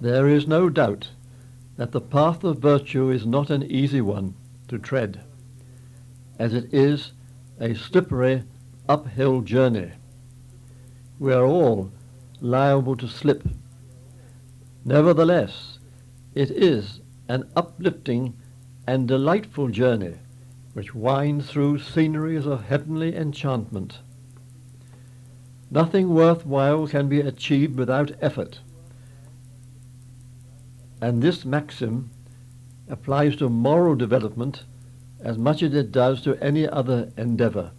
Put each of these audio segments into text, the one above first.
There is no doubt that the path of virtue is not an easy one to tread, as it is a slippery uphill journey. We are all liable to slip. Nevertheless, it is an uplifting and delightful journey which winds through sceneries of heavenly enchantment. Nothing worthwhile can be achieved without effort, and this maxim applies to moral development as much as it does to any other endeavour.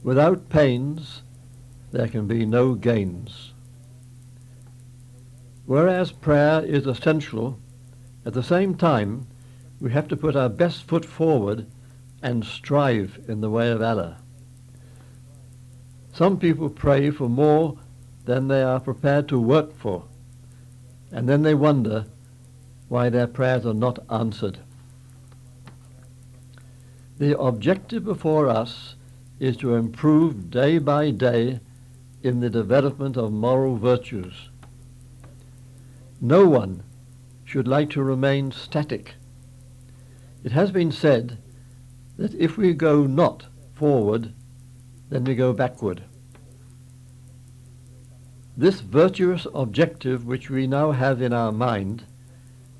Without pains, there can be no gains. Whereas prayer is essential, at the same time we have to put our best foot forward and strive in the way of Allah. Some people pray for more than they are prepared to work for, and then they wonder why their prayers are not answered. The objective before us is to improve day by day in the development of moral virtues. No one should like to remain static. It has been said that if we go not forward, then we go backward. This virtuous objective which we now have in our mind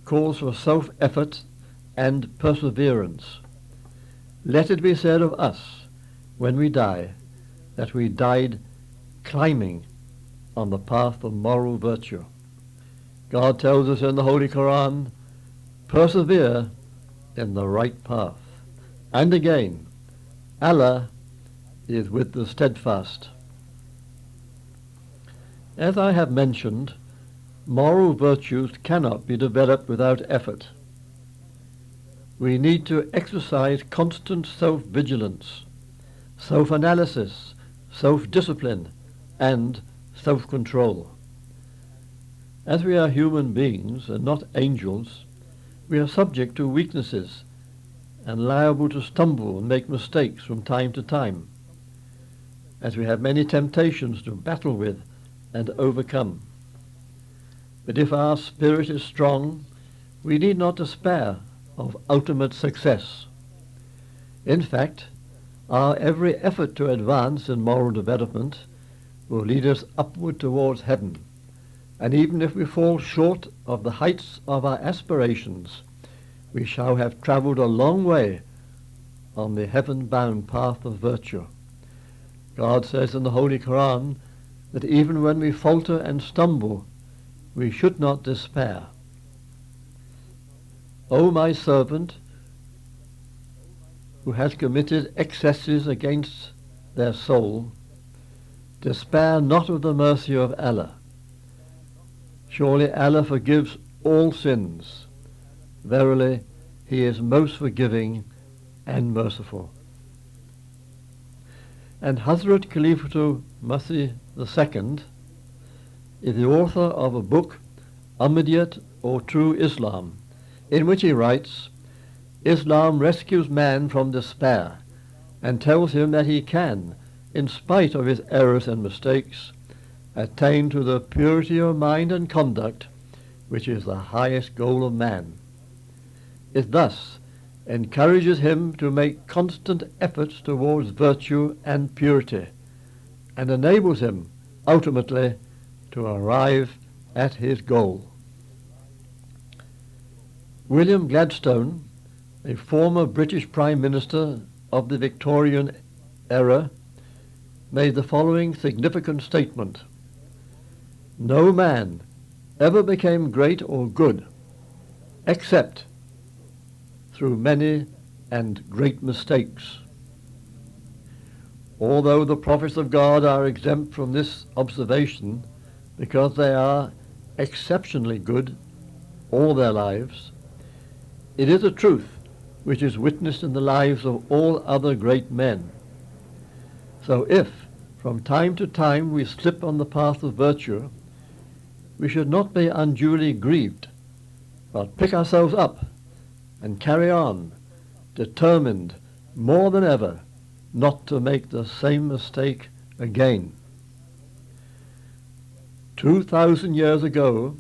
calls for self-effort and perseverance. Let it be said of us, when we die, that we died climbing on the path of moral virtue. God tells us in the Holy Quran, persevere in the right path. And again, Allah is with the steadfast. As I have mentioned, moral virtues cannot be developed without effort. We need to exercise constant self-vigilance, self-analysis, self-discipline, and self-control. As we are human beings and not angels, we are subject to weaknesses and liable to stumble and make mistakes from time to time, as we have many temptations to battle with and overcome. But if our spirit is strong, we need not despair of ultimate success. In fact, our every effort to advance in moral development will lead us upward towards heaven, and even if we fall short of the heights of our aspirations, we shall have travelled a long way on the heaven-bound path of virtue. God says in the Holy Quran that even when we falter and stumble, we should not despair. O my servant, who has committed excesses against their soul, despair not of the mercy of Allah. Surely Allah forgives all sins. Verily, He is most forgiving and merciful. And Hazrat Khalifatul Masih II is the author of a book, Ahmadiyyat or True Islam, in which he writes, Islam rescues man from despair and tells him that he can, in spite of his errors and mistakes, attain to the purity of mind and conduct, which is the highest goal of man. It thus encourages him to make constant efforts towards virtue and purity, and enables him, ultimately, to arrive at his goal. William Gladstone, a former British Prime Minister of the Victorian era, made the following significant statement: no man ever became great or good except through many and great mistakes. Although the prophets of God are exempt from this observation because they are exceptionally good all their lives, it is a truth which is witnessed in the lives of all other great men. So if, from time to time, we slip on the path of virtue, we should not be unduly grieved, but pick ourselves up and carry on, determined more than ever not to make the same mistake again. 2,000 years ago,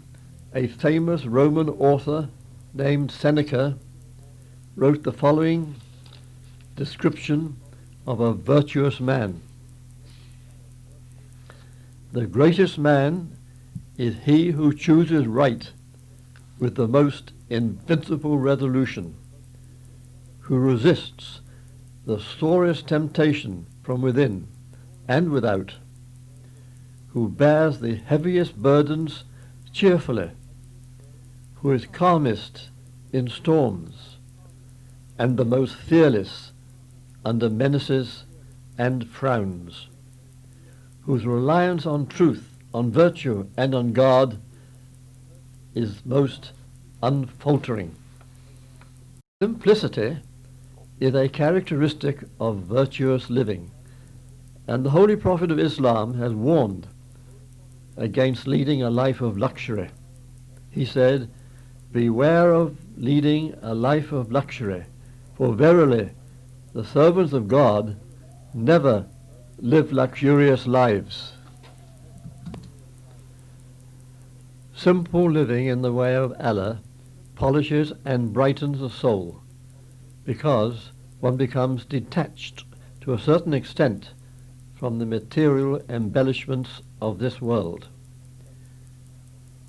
a famous Roman author named Seneca wrote the following description of a virtuous man. The greatest man is he who chooses right with the most invincible resolution, who resists the sorest temptation from within and without, who bears the heaviest burdens cheerfully, who is calmest in storms, and the most fearless under menaces and frowns, whose reliance on truth, on virtue, and on God is most unfaltering. Simplicity is a characteristic of virtuous living, and the Holy Prophet of Islam has warned against leading a life of luxury. He said, "Beware of leading a life of luxury, for verily the servants of God never live luxurious lives." Simple living in the way of Allah polishes and brightens the soul, because one becomes detached to a certain extent from the material embellishments of this world.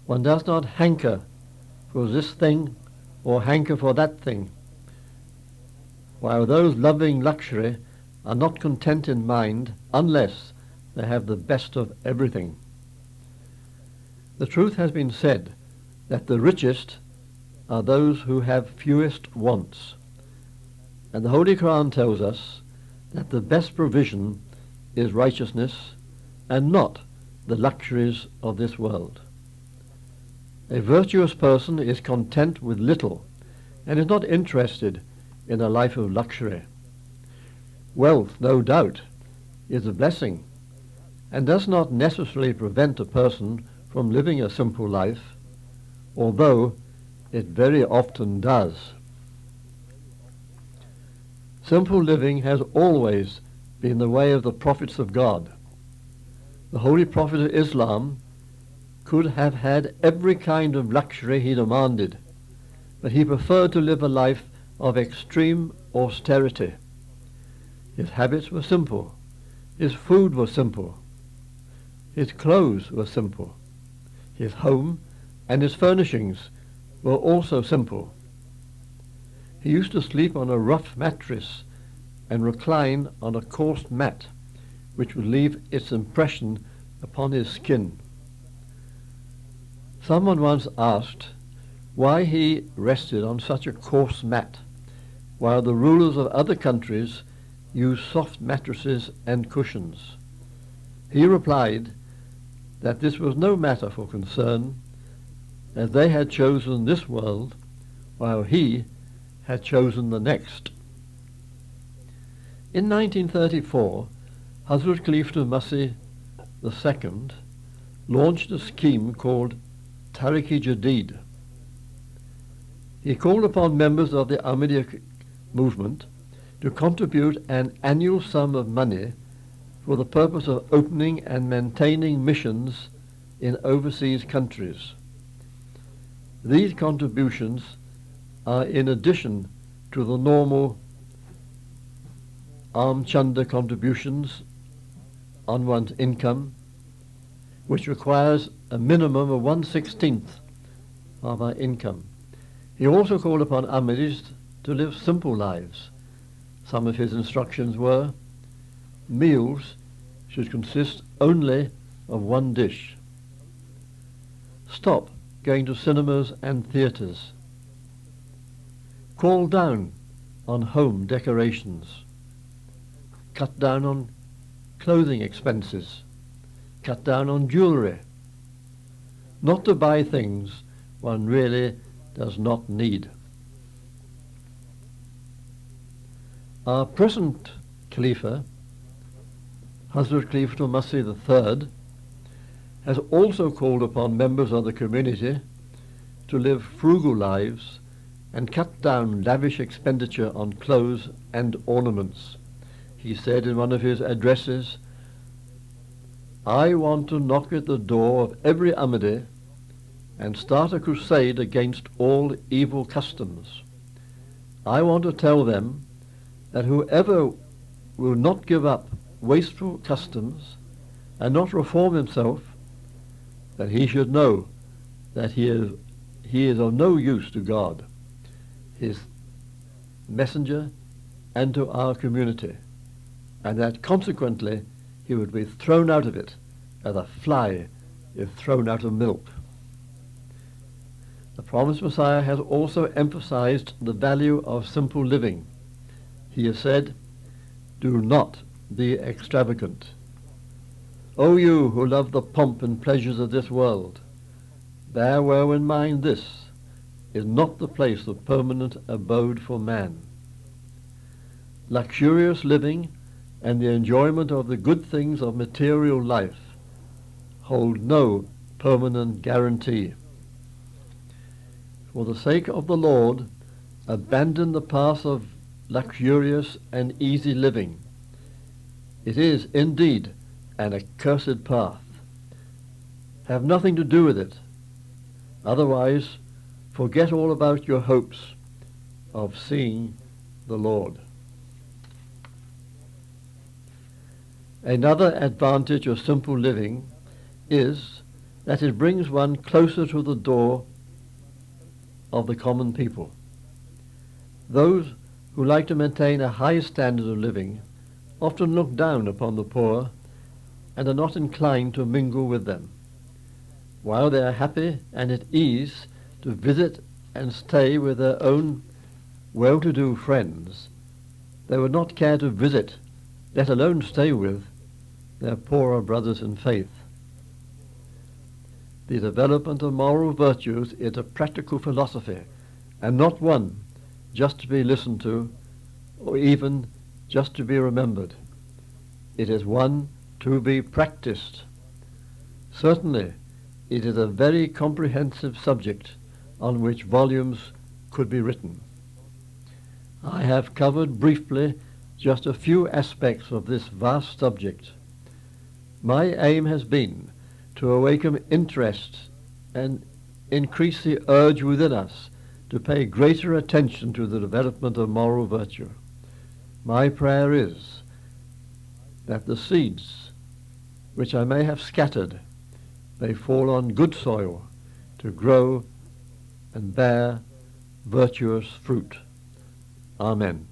One does not hanker for this thing or hanker for that thing, while those loving luxury are not content in mind unless they have the best of everything. The truth has been said that the richest are those who have fewest wants, and the Holy Quran tells us that the best provision is righteousness and not the luxuries of this world. A virtuous person is content with little and is not interested in a life of luxury. Wealth, no doubt, is a blessing and does not necessarily prevent a person from living a simple life, although it very often does. Simple living has always been the way of the prophets of God. The Holy Prophet of Islam could have had every kind of luxury he demanded, but he preferred to live a life of extreme austerity. His habits were simple, his food was simple, his clothes were simple, his home and his furnishings were also simple. He used to sleep on a rough mattress and recline on a coarse mat, which would leave its impression upon his skin. Someone once asked why he rested on such a coarse mat, while the rulers of other countries use soft mattresses and cushions. He replied that this was no matter for concern, as they had chosen this world, while he had chosen the next. In 1934, Hazrat Khalifa Masih II launched a scheme called Tariq-i-Jadid. He called upon members of the Ahmadiyya movement to contribute an annual sum of money for the purpose of opening and maintaining missions in overseas countries. These contributions are in addition to the normal Chanda contributions on one's income, which requires a minimum of 1/16 of our income. He also called upon Ahmadis to live simple lives. Some of his instructions were: meals should consist only of one dish. Stop going to cinemas and theatres. Call down on home decorations. Cut down on clothing expenses. Cut down on jewellery. Not to buy things one really does not need. Our present Khalifa, Hazrat Khalifa Masih III, has also called upon members of the community to live frugal lives and cut down lavish expenditure on clothes and ornaments. He said in one of his addresses, "I want to knock at the door of every Ahmadi and start a crusade against all evil customs. I want to tell them that whoever will not give up wasteful customs and not reform himself, that he should know that he is of no use to God, his messenger, and to our community, and that consequently he would be thrown out of it as a fly is thrown out of milk. The promised Messiah has also emphasized the value of simple living. He has said, "Do not be extravagant. O you who love the pomp and pleasures of this world, bear well in mind this is not the place of permanent abode for man. Luxurious living and the enjoyment of the good things of material life hold no permanent guarantee. For the sake of the Lord, abandon the path of luxurious and easy living. It is indeed an accursed path. Have nothing to do with it. Otherwise, forget all about your hopes of seeing the Lord." Another advantage of simple living is that it brings one closer to the door of the common people. Those who like to maintain a high standard of living often look down upon the poor and are not inclined to mingle with them. While they are happy and at ease to visit and stay with their own well-to-do friends, they would not care to visit, let alone stay with, their poorer brothers in faith. The development of moral virtues is a practical philosophy, and not one just to be listened to, or even just to be remembered. It is one to be practiced. Certainly, it is a very comprehensive subject on which volumes could be written. I have covered briefly just a few aspects of this vast subject. My aim has been to awaken interest and increase the urge within us to pay greater attention to the development of moral virtue. My prayer is that the seeds which I may have scattered may fall on good soil to grow and bear virtuous fruit. Amen.